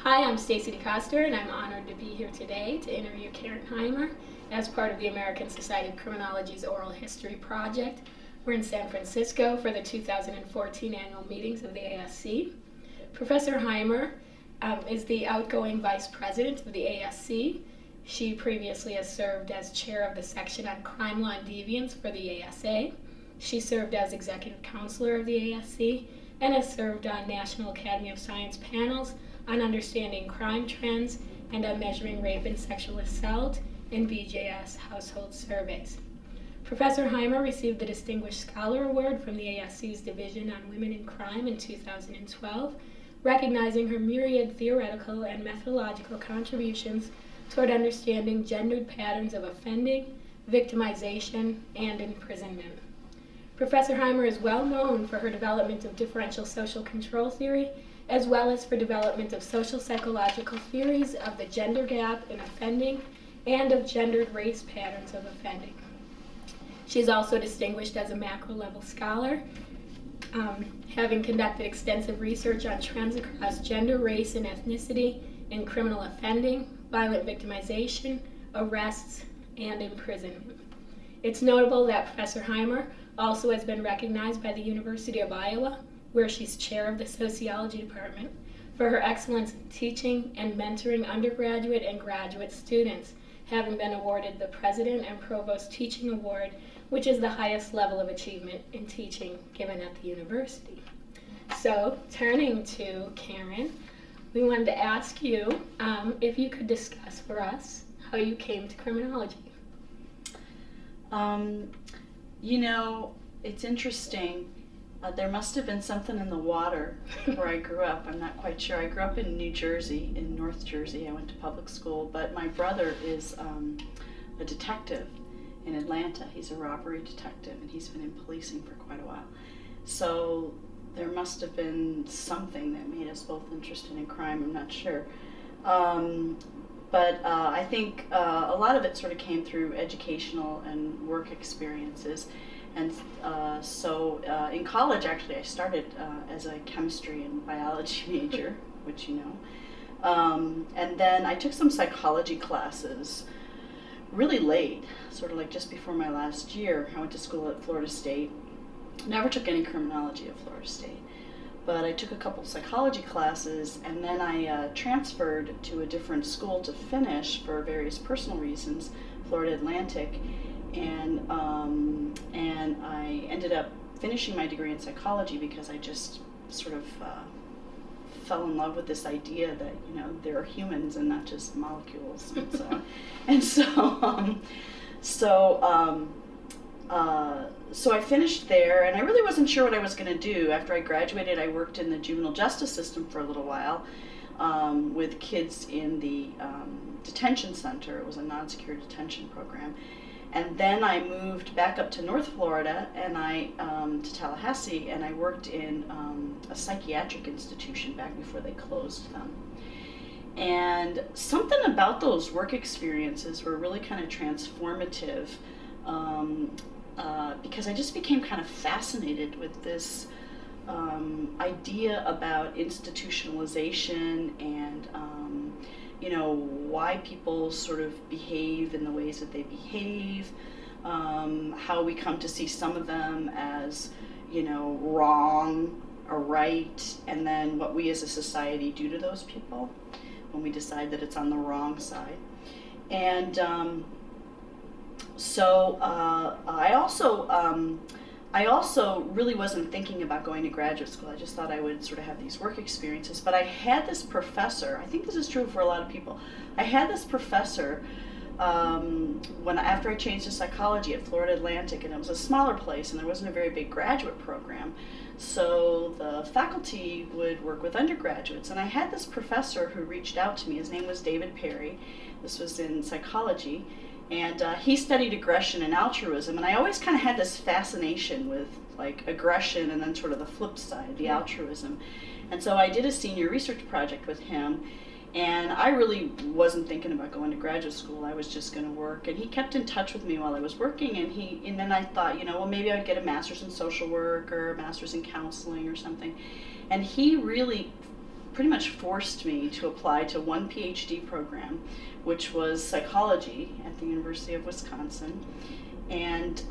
Hi, I'm Stacy DeCoster, and I'm honored to be here today to interview Karen Heimer as part of the American Society of Criminology's Oral History Project. We're in San Francisco for the 2014 annual meetings of the ASC. Professor Heimer is the outgoing vice president of the ASC. She previously has served as chair of the section on crime law and deviance for the ASA. She served as executive counselor of the ASC and has served on National Academy of Science panels on understanding crime trends and on measuring rape and sexual assault in BJS household surveys. Professor Heimer received the Distinguished Scholar Award from the ASC's Division on Women in Crime in 2012, recognizing her myriad theoretical and methodological contributions toward understanding gendered patterns of offending, victimization, and imprisonment. Professor Heimer is well known for her development of differential social control theory, as well as for development of social psychological theories of the gender gap in offending and of gendered race patterns of offending. She is also distinguished as a macro-level scholar, having conducted extensive research on trends across gender, race, and ethnicity in criminal offending, violent victimization, arrests, and imprisonment. It's notable that Professor Heimer also has been recognized by the University of Iowa, where she's chair of the sociology department, for her excellence in teaching and mentoring undergraduate and graduate students, having been awarded the President and Provost Teaching Award, which is the highest level of achievement in teaching given at the university. So, turning to Karen, we wanted to ask you if you could discuss for us how you came to criminology. It's interesting. There must have been something in the water where I grew up. I'm not quite sure. I grew up in New Jersey, in North Jersey. I went to public school, but my brother is a detective in Atlanta. He's a robbery detective, and he's been in policing for quite a while. So there must have been something that made us both interested in crime. I'm not sure. But I think a lot of it sort of came through educational and work experiences. And so in college, actually, I started as a chemistry and biology major, which you know. And then I took some psychology classes really late, sort of like just before my last year. I went to school at Florida State. Never took any criminology at Florida State. But I took a couple psychology classes, and then I transferred to a different school to finish for various personal reasons, Florida Atlantic. And I ended up finishing my degree in psychology because I just sort of fell in love with this idea that there are humans and not just molecules and so on. And so I finished there, and I really wasn't sure what I was going to do. After I graduated, I worked in the juvenile justice system for a little while with kids in the detention center. It was a non-secure detention program. And then I moved back up to North Florida and to Tallahassee, and I worked in a psychiatric institution back before they closed them. And something about those work experiences were really kind of transformative because I just became kind of fascinated with this idea about institutionalization and why people sort of behave in the ways that they behave, how we come to see some of them as, wrong or right, and then what we as a society do to those people when we decide that it's on the wrong side. And I also really wasn't thinking about going to graduate school. I just thought I would sort of have these work experiences. But I had this professor, I think this is true for a lot of people, I had this professor after I changed to psychology at Florida Atlantic, and it was a smaller place and there wasn't a very big graduate program. So the faculty would work with undergraduates, and I had this professor who reached out to me. His name was David Perry. This was in psychology. And he studied aggression and altruism, and I always kind of had this fascination with like aggression and then sort of the flip side, the altruism. And so I did a senior research project with him, and I really wasn't thinking about going to graduate school. I was just going to work, and he kept in touch with me while I was working, and then I thought, well, maybe I would get a master's in social work or a master's in counseling or something. And he really pretty much forced me to apply to one PhD program, which was psychology at the University of Wisconsin. And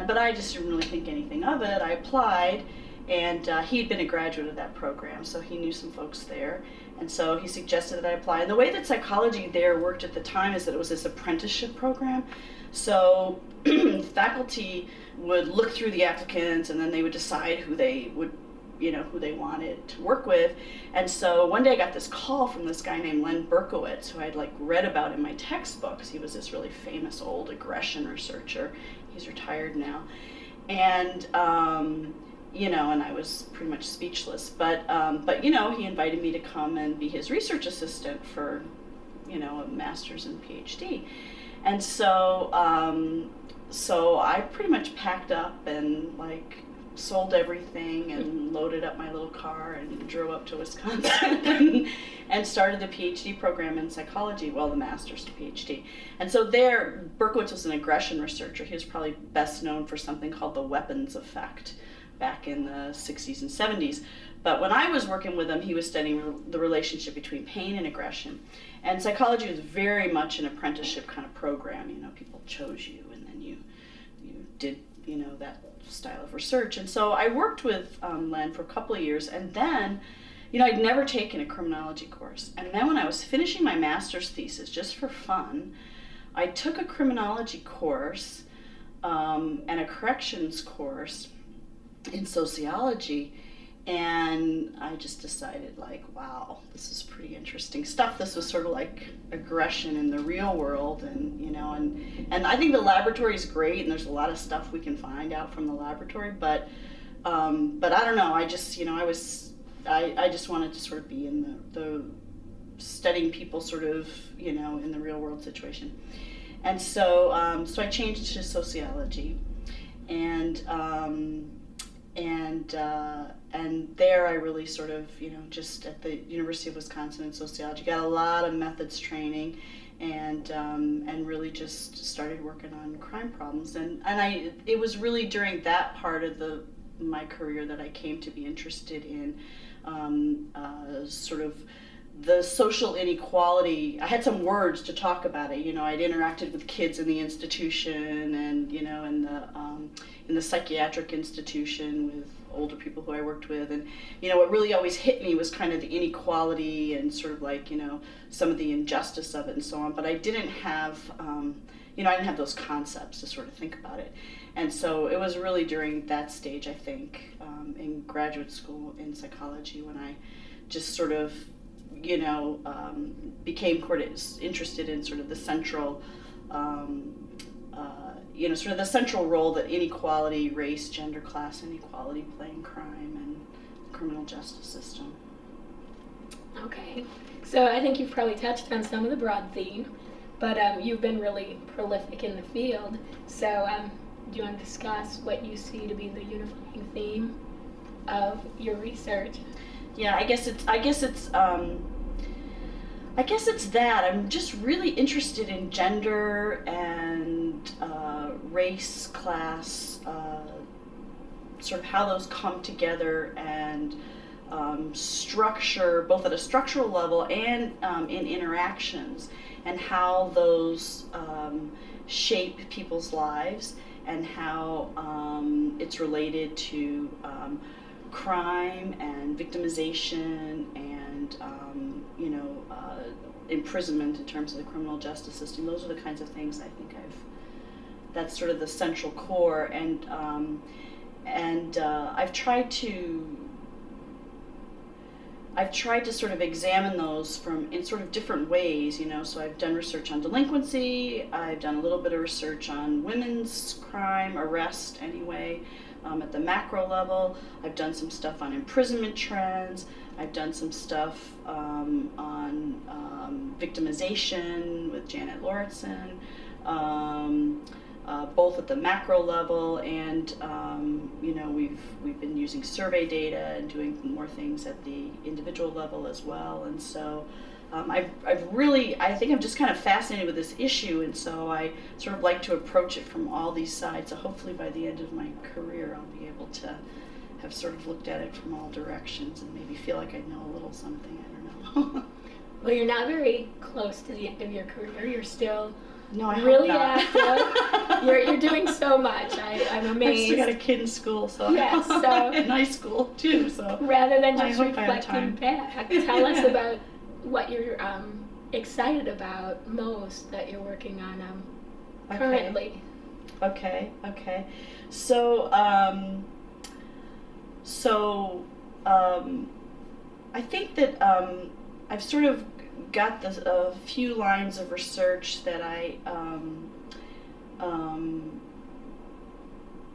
but I just didn't really think anything of it. I applied, and he had been a graduate of that program, so he knew some folks there. And so he suggested that I apply. And the way that psychology there worked at the time is that it was this apprenticeship program. So faculty would look through the applicants, and then they would decide who they would, who they wanted to work with. And so one day I got this call from this guy named Len Berkowitz, who I'd read about in my textbooks. He was this really famous old aggression researcher. He's retired now. And and I was pretty much speechless. But he invited me to come and be his research assistant for, a master's and PhD. And so I pretty much packed up and sold everything and loaded up my little car and drove up to Wisconsin and started the PhD program in psychology, the master's to PhD. And so there, Berkowitz was an aggression researcher. He was probably best known for something called the weapons effect back in the 60s and 70s. But when I was working with him, he was studying the relationship between pain and aggression. And psychology was very much an apprenticeship kind of program. People chose you, and then you did, that style of research. And so I worked with Len for a couple of years, and then, I'd never taken a criminology course. And then when I was finishing my master's thesis, just for fun, I took a criminology course and a corrections course in sociology, and I just decided wow, this is pretty interesting stuff. This was sort of like aggression in the real world, and and I think the laboratory is great, and there's a lot of stuff we can find out from the laboratory, but I don't know, I just I just wanted to sort of be in the studying people sort of in the real world situation. And so I changed to sociology, and there I really sort of, just at the University of Wisconsin in sociology, got a lot of methods training, and really just started working on crime problems. And it was really during that part of my career that I came to be interested in sort of the social inequality. I had some words to talk about it. I'd interacted with kids in the institution, and in the psychiatric institution with older people who I worked with, and what really always hit me was kind of the inequality and sort of some of the injustice of it and so on. But I didn't have I didn't have those concepts to sort of think about it. And so it was really during that stage, I think, in graduate school in psychology, when I just sort of became interested in sort of the central, sort of the central role that inequality, race, gender, class inequality play in crime and the criminal justice system. Okay, so I think you've probably touched on some of the broad theme, but you've been really prolific in the field. So do you want to discuss what you see to be the unifying theme of your research? Yeah, I guess it's that I'm just really interested in gender and race, class, sort of how those come together, and structure, both at a structural level and in interactions, and how those shape people's lives, and how it's related to crime and victimization and imprisonment in terms of the criminal justice system. Those are the kinds of things I think that's sort of the central core, and I've tried to sort of examine those in sort of different ways, so I've done research on delinquency, I've done a little bit of research on women's crime, arrest anyway, at the macro level. I've done some stuff on imprisonment trends. I've done some stuff on victimization with Janet Lauritsen, both at the macro level, and we've been using survey data and doing more things at the individual level as well. And so I think I'm just kind of fascinated with this issue, and so I sort of like to approach it from all these sides. So hopefully by the end of my career I'll be able to have sort of looked at it from all directions and maybe feel like I know a little something. I don't know. Well, you're not very close to the end of your career. You're still No, I really hope not. active. You're doing so much. I'm amazed. I've still got a kid in school, so yes, so in high school too. So rather than I just hope I have reflecting time. back, tell us about what you're excited about most that you're working on currently. Okay. So, I think that I've sort of got a few lines of research that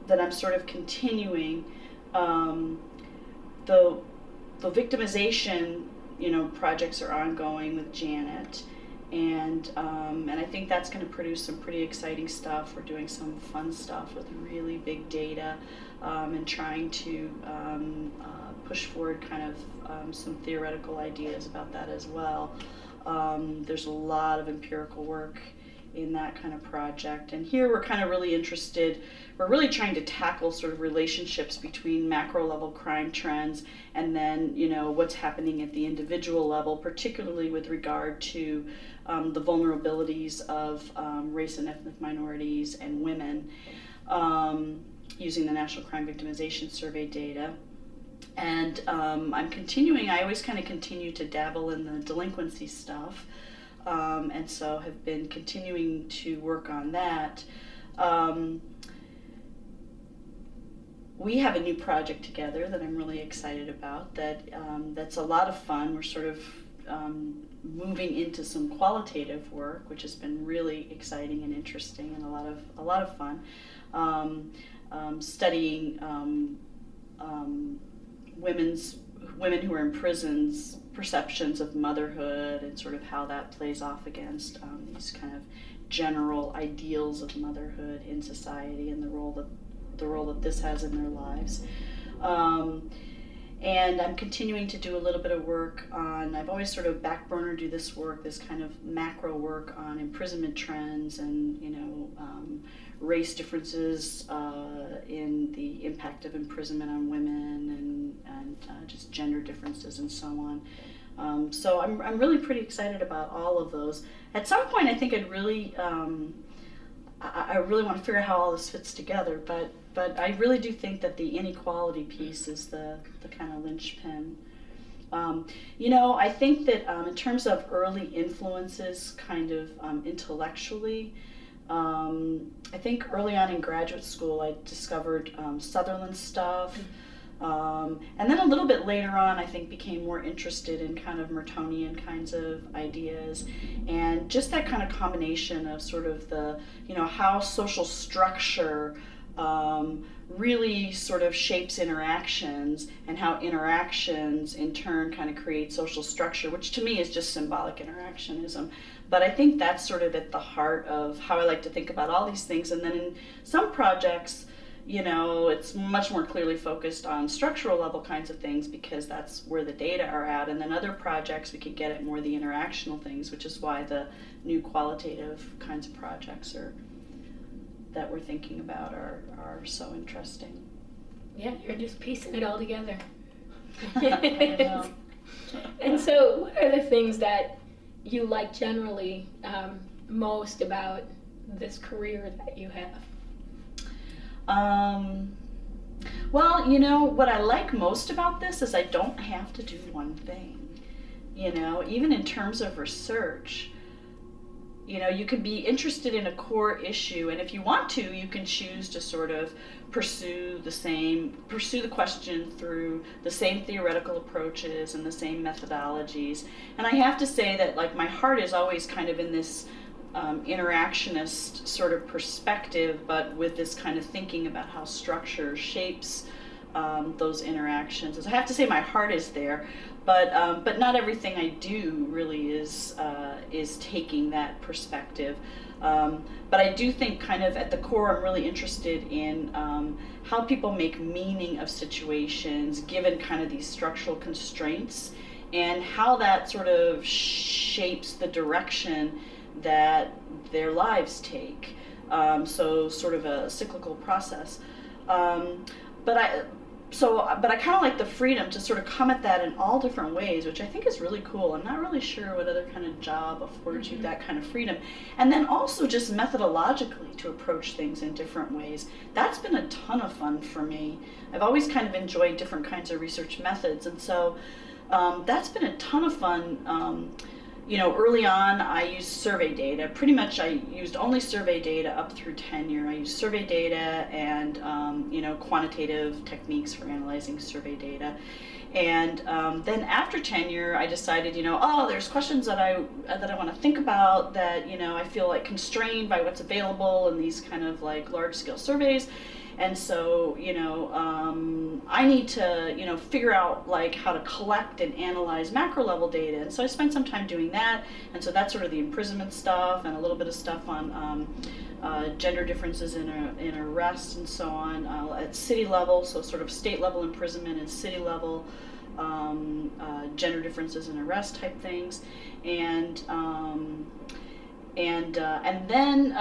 that I'm sort of continuing. The victimization, projects are ongoing with Janet, and I think that's going to produce some pretty exciting stuff. We're doing some fun stuff with really big data, and trying to push forward kind of some theoretical ideas about that as well. There's a lot of empirical work in that kind of project, and here we're kind of really interested. We're really trying to tackle sort of relationships between macro level crime trends and then what's happening at the individual level, particularly with regard to the vulnerabilities of race and ethnic minorities and women, using the National Crime Victimization Survey data. And I always kind of continue to dabble in the delinquency stuff, and so have been continuing to work on that. We have a new project together that I'm really excited about. That's a lot of fun. We're sort of moving into some qualitative work, which has been really exciting and interesting and a lot of fun. Studying women who are in prisons, perceptions of motherhood, and sort of how that plays off against these kind of general ideals of motherhood in society and the role that this has in their lives. And I'm continuing to do a little bit of work on, I've always sort of backburner do this kind of macro work on imprisonment trends and, race differences in the impact of imprisonment on women and just gender differences and so on. So I'm really pretty excited about all of those. At some point, I think I really want to figure out how all this fits together, but I really do think that the inequality piece is the kind of linchpin. I think that in terms of early influences, kind of intellectually, I think early on in graduate school I discovered Sutherland stuff, and then a little bit later on I think became more interested in kind of Mertonian kinds of ideas, and just that kind of combination of sort of the, how social structure really sort of shapes interactions, and how interactions in turn kind of create social structure, which to me is just symbolic interactionism. But I think that's sort of at the heart of how I like to think about all these things. And then in some projects, it's much more clearly focused on structural level kinds of things because that's where the data are at. And then other projects we could get at more the interactional things, which is why the new qualitative kinds of projects that we're thinking about are so interesting. Yeah, you're just piecing it all together. I know. And so what are the things that you like generally most about this career that you have? Well, what I like most about this is I don't have to do one thing. Even in terms of research, you can be interested in a core issue, and if you want to, you can choose to sort of pursue the question through the same theoretical approaches and the same methodologies. And I have to say that, like, my heart is always kind of in this interactionist sort of perspective, but with this kind of thinking about how structure shapes those interactions. As I have to say, my heart is there, but not everything I do really is taking that perspective. But I do think kind of at the core I'm really interested in how people make meaning of situations given kind of these structural constraints, and how that sort of shapes the direction that their lives take. So sort of a cyclical process. But but I kind of like the freedom to sort of come at that in all different ways, which I think is really cool. I'm not really sure what other kind of job affords you that kind of freedom. And then also just methodologically to approach things in different ways. That's been a ton of fun for me. I've always kind of enjoyed different kinds of research methods, and so that's been a ton of fun. Early on, I used survey data. Pretty much, I used only survey data up through tenure. I used survey data and, quantitative techniques for analyzing survey data. And then after tenure, I decided, there's questions that I want to think about that, I feel like constrained by what's available in these kind of like large-scale surveys. And so, I need to, figure out like how to collect and analyze macro level data. And so I spent some time doing that. And so that's sort of the imprisonment stuff and a little bit of stuff on gender differences in arrest and so on at city level. So sort of state level imprisonment and city level gender differences in arrest type things. And then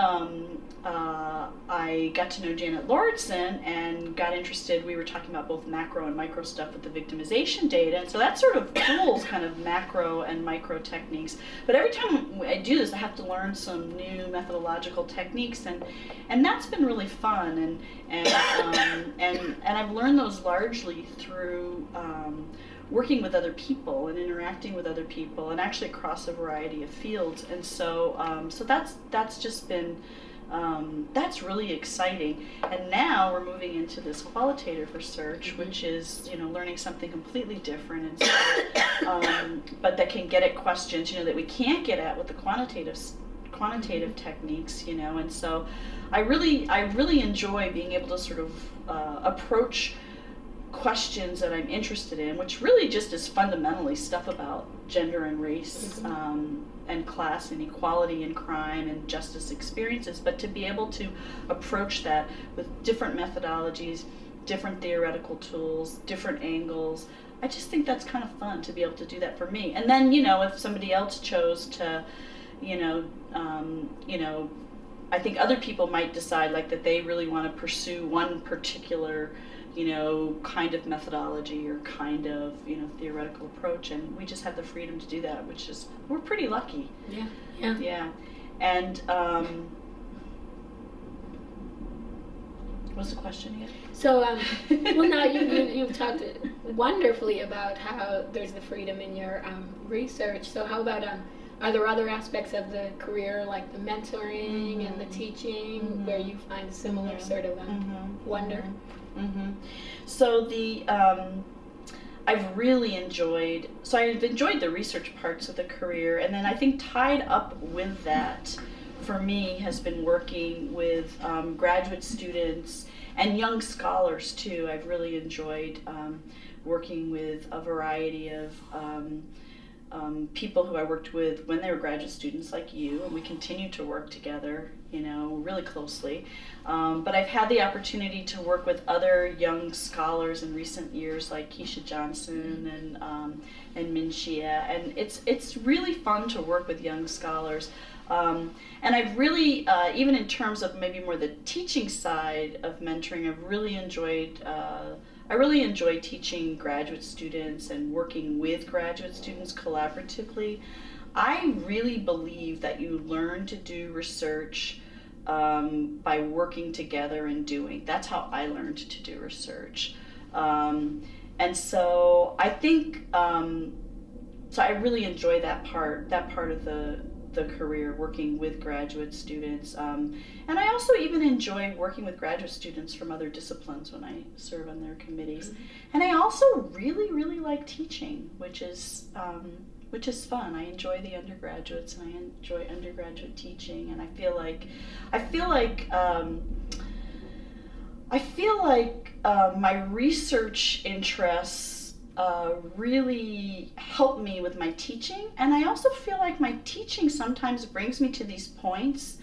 I got to know Janet Lauritsen and got interested. We were talking about both macro and micro stuff with the victimization data, and so that sort of pools kind of macro and micro techniques. But every time I do this, I have to learn some new methodological techniques, and that's been really fun. And I've learned those largely through working with other people and interacting with other people, and actually across a variety of fields. And so so that's just been that's really exciting. And now we're moving into this qualitative research, which is learning something completely different, and but that can get at questions that we can't get at with the quantitative techniques. And so I really enjoy being able to sort of approach questions that I'm interested in, which really just is fundamentally stuff about gender and race, and class and equality and crime and justice experiences, but to be able to approach that with different methodologies, different theoretical tools, different angles. I just think that's kind of fun to be able to do that for me. And then if somebody else chose to I think other people might decide like that they really want to pursue one particular kind of methodology or kind of theoretical approach, and we just have the freedom to do that, which is, we're pretty lucky. Yeah. And what's the question again? So well, now you've talked wonderfully about how there's the freedom in your research. So how about are there other aspects of the career, like the mentoring and the teaching, where you find a similar sort of wonder? So I've enjoyed the research parts of the career, and then I think tied up with that for me has been working with graduate students and young scholars too. I've really enjoyed working with a variety of people who I worked with when they were graduate students like you, and we continue to work together, really closely. But I've had the opportunity to work with other young scholars in recent years, like Keisha Johnson and Min Shia, and it's really fun to work with young scholars. And I've really, even in terms of maybe more the teaching side of mentoring, I've really enjoyed. I really enjoy teaching graduate students and working with graduate students collaboratively. I really believe that you learn to do research by working together and doing. That's how I learned to do research. And so I think, so I really enjoy that part of the career, working with graduate students. And I also even enjoy working with graduate students from other disciplines when I serve on their committees. And I also really, really like teaching, which is fun. I enjoy the undergraduates, and I enjoy undergraduate teaching, and I feel like my research interests really help me with my teaching, and I also feel like my teaching sometimes brings me to these points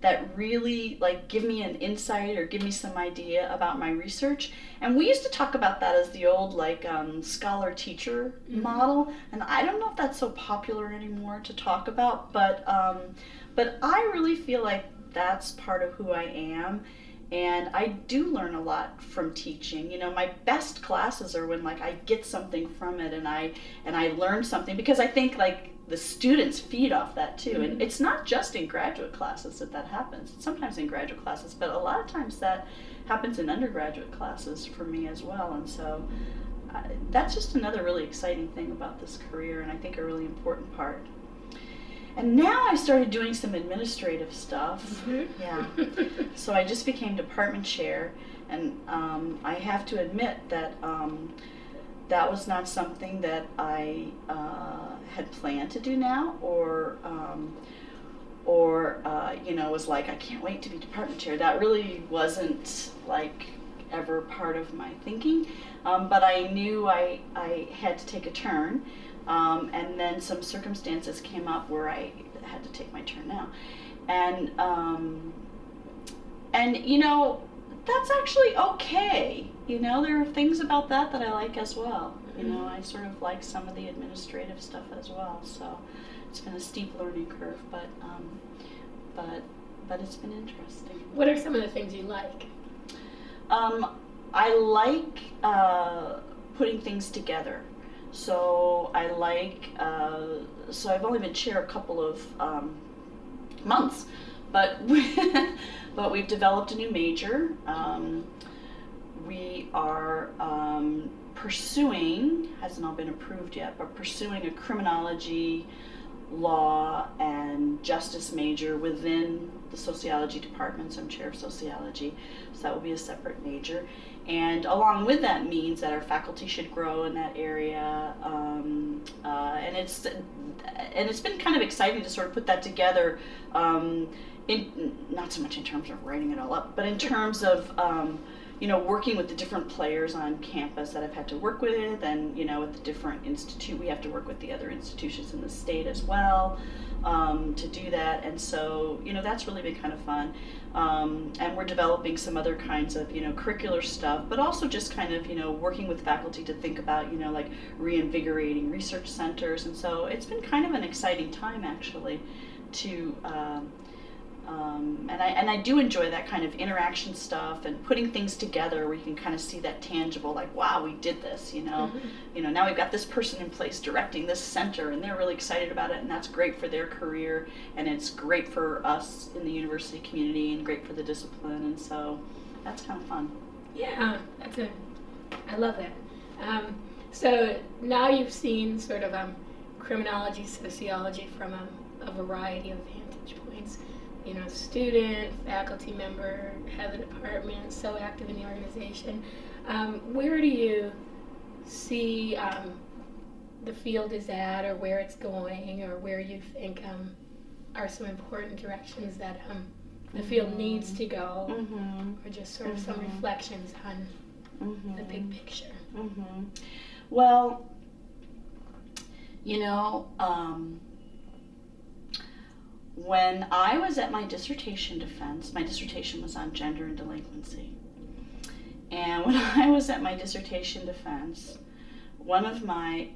that really like give me an insight or give me some idea about my research. And we used to talk about that as the old like scholar-teacher model, and I don't know if that's so popular anymore to talk about, but I really feel like that's part of who I am. And I do learn a lot from teaching. You know, my best classes are when like I get something from it and I learn something, because I think like the students feed off that too. And it's not just in graduate classes that happens. It's sometimes in graduate classes, but a lot of times that happens in undergraduate classes for me as well. And so that's just another really exciting thing about this career, and I think a really important part. And now I started doing some administrative stuff. Yeah. So I just became department chair, and I have to admit that that was not something that I had planned to do now, or you know, was like, I can't wait to be department chair. That really wasn't like ever part of my thinking, but I knew I had to take a turn. And then some circumstances came up where I had to take my turn now. And you know, that's actually okay. You know, there are things about that I like as well. You know, I sort of like some of the administrative stuff as well. So it's been a steep learning curve, but it's been interesting. What are some of the things you like? I like putting things together. So I like, so I've only been chair a couple of months, but but we've developed a new major. We are pursuing, hasn't all been approved yet, but pursuing a criminology, law, and justice major within the sociology department. So I'm chair of sociology, so that will be a separate major. And along with that means that our faculty should grow in that area, and it's been kind of exciting to sort of put that together, in not so much in terms of writing it all up, but in terms of you know, working with the different players on campus that I've had to work with, and you know, with the different we have to work with the other institutions in the state as well to do that. And so, you know, that's really been kind of fun. And we're developing some other kinds of, you know, curricular stuff, but also just kind of, you know, working with faculty to think about, you know, like reinvigorating research centers. And so it's been kind of an exciting time actually to and I do enjoy that kind of interaction stuff and putting things together where you can kind of see that tangible, like, wow, we did this, you know. You know, now we've got this person in place directing this center, and they're really excited about it, and that's great for their career, and it's great for us in the university community, and great for the discipline, and so that's kind of fun. Yeah, I love that. So now you've seen sort of criminology, sociology from a variety of vantage points. You know, student, faculty member, head of the department, so active in the organization. Where do you see the field is at, or where it's going, or where you think are some important directions that the field needs to go, or just sort of some reflections on the big picture? Well, you know, when I was at my dissertation defense, my dissertation was on gender and delinquency. And when I was at my dissertation defense, one of my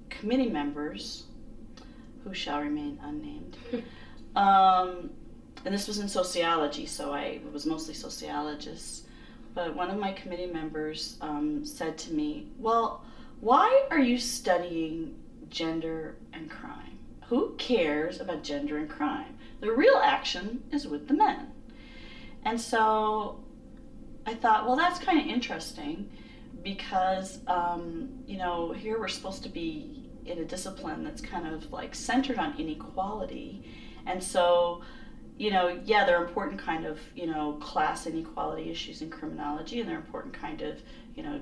committee members, who shall remain unnamed, and this was in sociology, so it was mostly sociologists, but one of my committee members said to me, well, why are you studying gender and crime? Who cares about gender and crime? The real action is with the men. And so I thought, well, that's kind of interesting because, you know, here we're supposed to be in a discipline that's kind of like centered on inequality. And so, you know, yeah, there are important kind of, you know, class inequality issues in criminology, and there are important kind of, you know,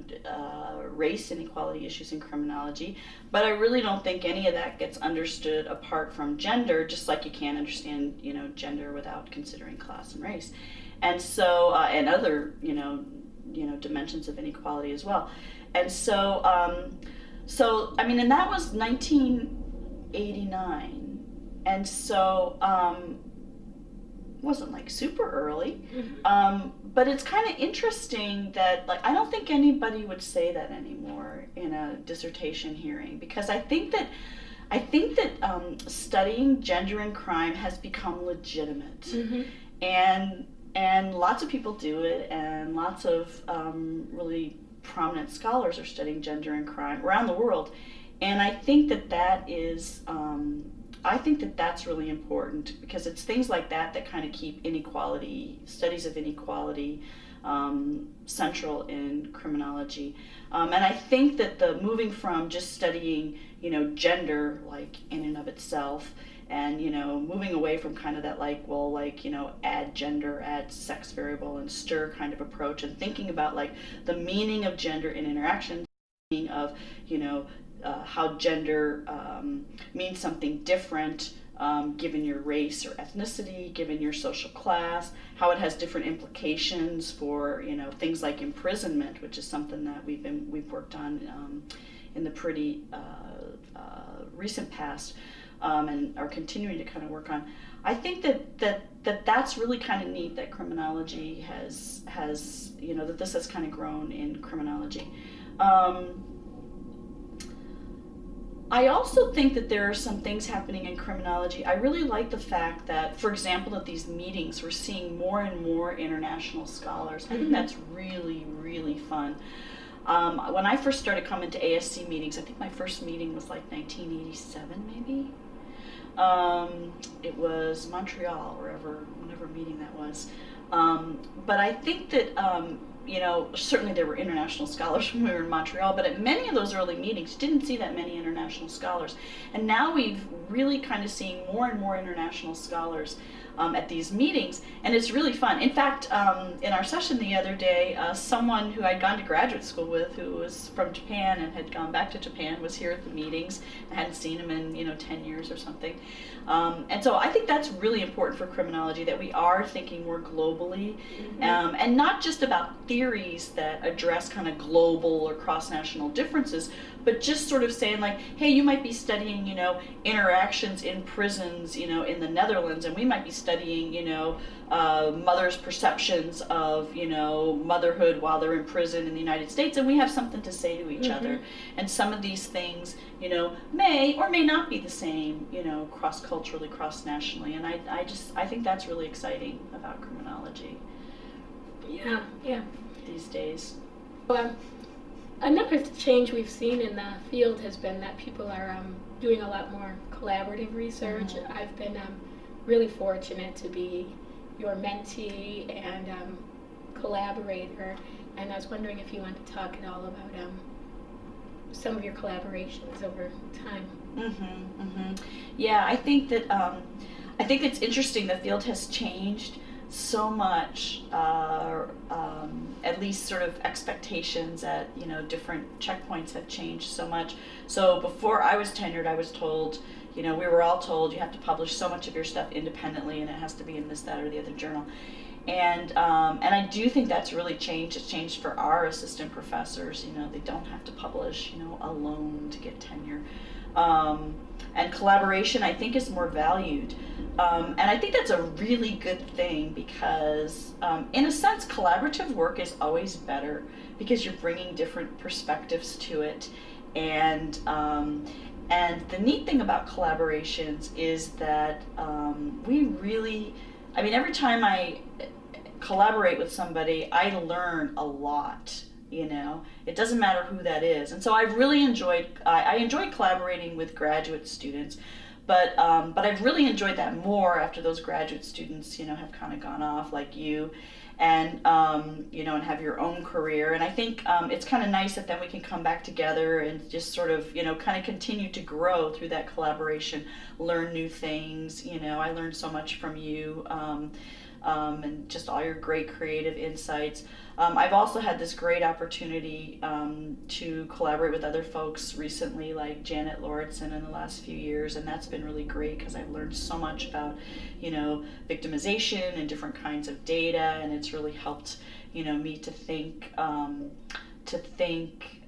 race inequality issues in criminology, but I really don't think any of that gets understood apart from gender, just like you can't understand, you know, gender without considering class and race, and so and other, you know, dimensions of inequality as well, and so I mean, and that was 1989, and so wasn't like super early, but it's kind of interesting that, like, I don't think anybody would say that anymore in a dissertation hearing, because I think that studying gender and crime has become legitimate, and And lots of people do it, and lots of really prominent scholars are studying gender and crime around the world. And I think that I think that that's really important, because it's things like that that kind of keep inequality, studies of inequality, central in criminology. And I think that the moving from just studying, gender, like in and of itself, and moving away from kind of that, like, well, like, add gender, add sex variable, and stir kind of approach, and thinking about like the meaning of gender in interaction, meaning of how gender means something different, given your race or ethnicity, given your social class, how it has different implications for things like imprisonment, which is something that we've worked on in the pretty recent past, and are continuing to kind of work on. I think that's really kind of neat that criminology has that this has kind of grown in criminology. I also think that there are some things happening in criminology. I really like the fact that, for example, at these meetings, we're seeing more and more international scholars. I think that's really, really fun. When I first started coming to ASC meetings, I think my first meeting was like 1987, maybe. It was Montreal, whenever meeting that was. But I think that certainly there were international scholars when we were in Montreal, but at many of those early meetings, didn't see that many international scholars. And now we've really kind of seen more and more international scholars at these meetings, and it's really fun. In fact, in our session the other day, someone who I'd gone to graduate school with, who was from Japan and had gone back to Japan, was here at the meetings. I hadn't seen him in 10 years or something. And so I think that's really important for criminology, that we are thinking more globally, and not just about theories that address kind of global or cross-national differences, but just sort of saying like, hey, you might be studying, interactions in prisons, in the Netherlands, and we might be studying, mothers' perceptions of, motherhood while they're in prison in the United States, and we have something to say to each other. And some of these things, may or may not be the same, cross-culturally, cross-nationally, and I think that's really exciting about criminology. Yeah. These days. Well, another change we've seen in the field has been that people are doing a lot more collaborative research. I've been really fortunate to be your mentee and collaborator, and I was wondering if you want to talk at all about some of your collaborations over time. Yeah, I think that I think it's interesting. The field has changed so much. At least sort of expectations at different checkpoints have changed so much. So before I was tenured, I was told, we were all told you have to publish so much of your stuff independently, and it has to be in this, that, or the other journal. And I do think that's really changed. It's changed for our assistant professors. They don't have to publish, alone to get tenure. And collaboration, I think, is more valued. And I think that's a really good thing, because, in a sense, collaborative work is always better, because you're bringing different perspectives to it. And the neat thing about collaborations is that we really, every time I collaborate with somebody, I learn a lot. It doesn't matter who that is. And so I've really enjoyed, I enjoy collaborating with graduate students, but I've really enjoyed that more after those graduate students, have kind of gone off like you, and and have your own career. And I think it's kind of nice that then we can come back together and just sort of, kind of continue to grow through that collaboration, learn new things. I learned so much from you. And just all your great creative insights. I've also had this great opportunity to collaborate with other folks recently, like Janet Lauritsen, in the last few years, and that's been really great, because I've learned so much about, victimization and different kinds of data, and it's really helped, me to think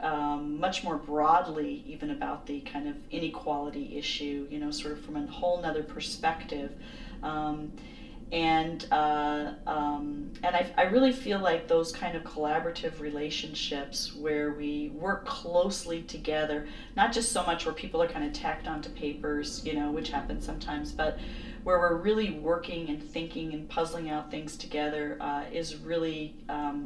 much more broadly even about the kind of inequality issue, sort of from a whole nother perspective. I really feel like those kind of collaborative relationships where we work closely together, not just so much where people are kind of tacked onto papers, which happens sometimes, but where we're really working and thinking and puzzling out things together is really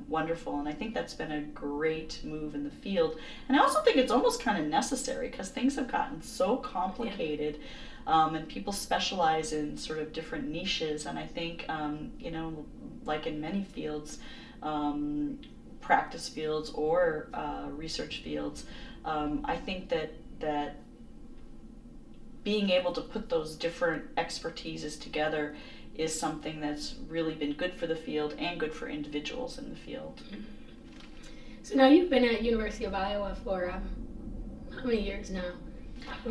wonderful. And I think that's been a great move in the field. And I also think it's almost kind of necessary because things have gotten so complicated. And people specialize in sort of different niches, and I think, like in many fields, practice fields or research fields, I think that being able to put those different expertises together is something that's really been good for the field and good for individuals in the field. So now you've been at University of Iowa for how many years now?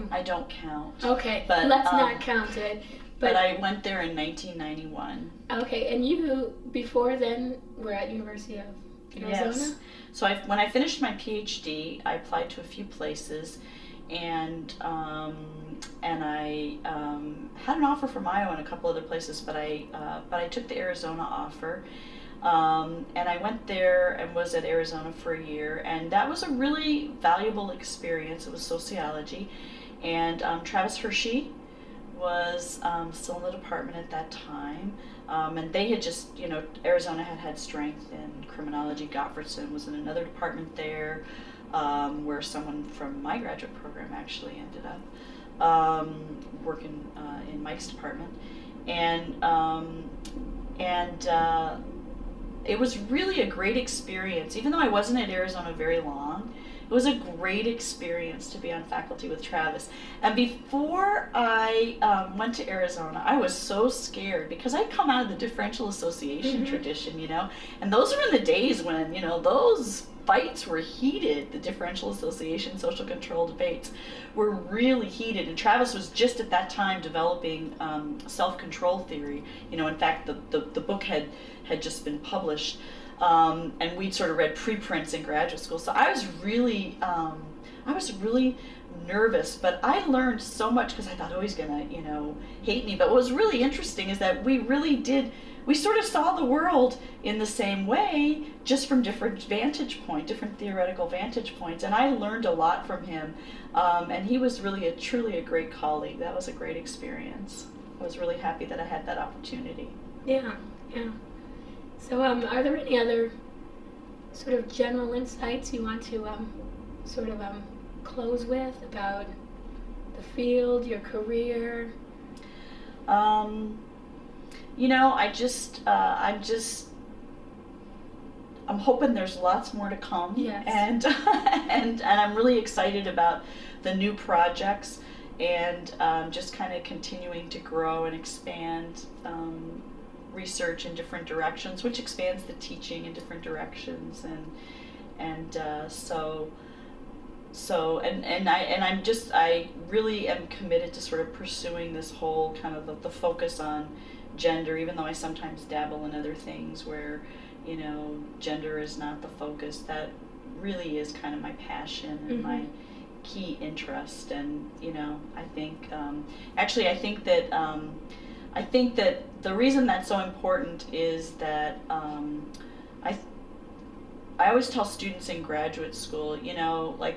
I don't count. Okay, but let's not count it. But I went there in 1991. Okay, and you, before then, were at University of Arizona? Yes. So when I finished my PhD, I applied to a few places, and I had an offer from Iowa and a couple other places, but I took the Arizona offer. And I went there and was at Arizona for a year, and that was a really valuable experience. It was sociology, and Travis Hershey was still in the department at that time, and they had just, Arizona had strength in criminology. Gottfredson was in another department there, where someone from my graduate program actually ended up working in Mike's department, and it was really a great experience. Even though I wasn't at Arizona very long, it was a great experience to be on faculty with Travis. And before I went to Arizona, I was so scared because I'd come out of the differential association tradition, and those were in the days when, those fights were heated. The differential association social control debates were really heated, and Travis was just at that time developing self-control theory. In fact, the book had just been published, and we'd sort of read preprints in graduate school. So I was really nervous, but I learned so much because I thought, oh, he's gonna, hate me. But what was really interesting is that we sort of saw the world in the same way, just from different different theoretical vantage points. And I learned a lot from him, and he was really truly a great colleague. That was a great experience. I was really happy that I had that opportunity. Yeah. So are there any other sort of general insights you want to close with about the field, your career? I'm hoping there's lots more to come. Yes. And I'm really excited about the new projects, and just kind of continuing to grow and expand research in different directions, which expands the teaching in different directions, I really am committed to sort of pursuing this whole kind of the focus on gender, even though I sometimes dabble in other things where, gender is not the focus. That really is kind of my passion and my key interest. And, I think that the reason that's so important is that I always tell students in graduate school,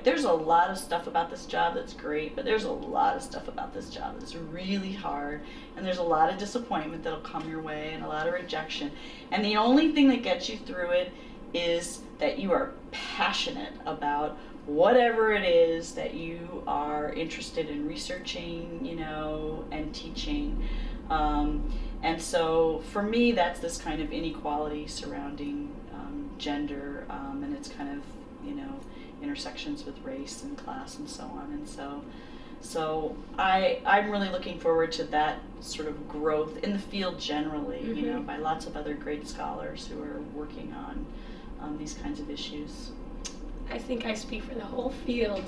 there's a lot of stuff about this job that's great, but there's a lot of stuff about this job that's really hard, and there's a lot of disappointment that'll come your way and a lot of rejection. And the only thing that gets you through it is that you are passionate about whatever it is that you are interested in researching, and teaching. And so for me, that's this kind of inequality surrounding gender, and its kind of, intersections with race and class and so on. And so I'm really looking forward to that sort of growth in the field generally, by lots of other great scholars who are working on these kinds of issues. I think I speak for the whole field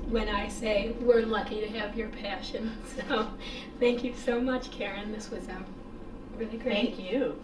when I say we're lucky to have your passion. So thank you so much, Karen. This was really great. Thank you.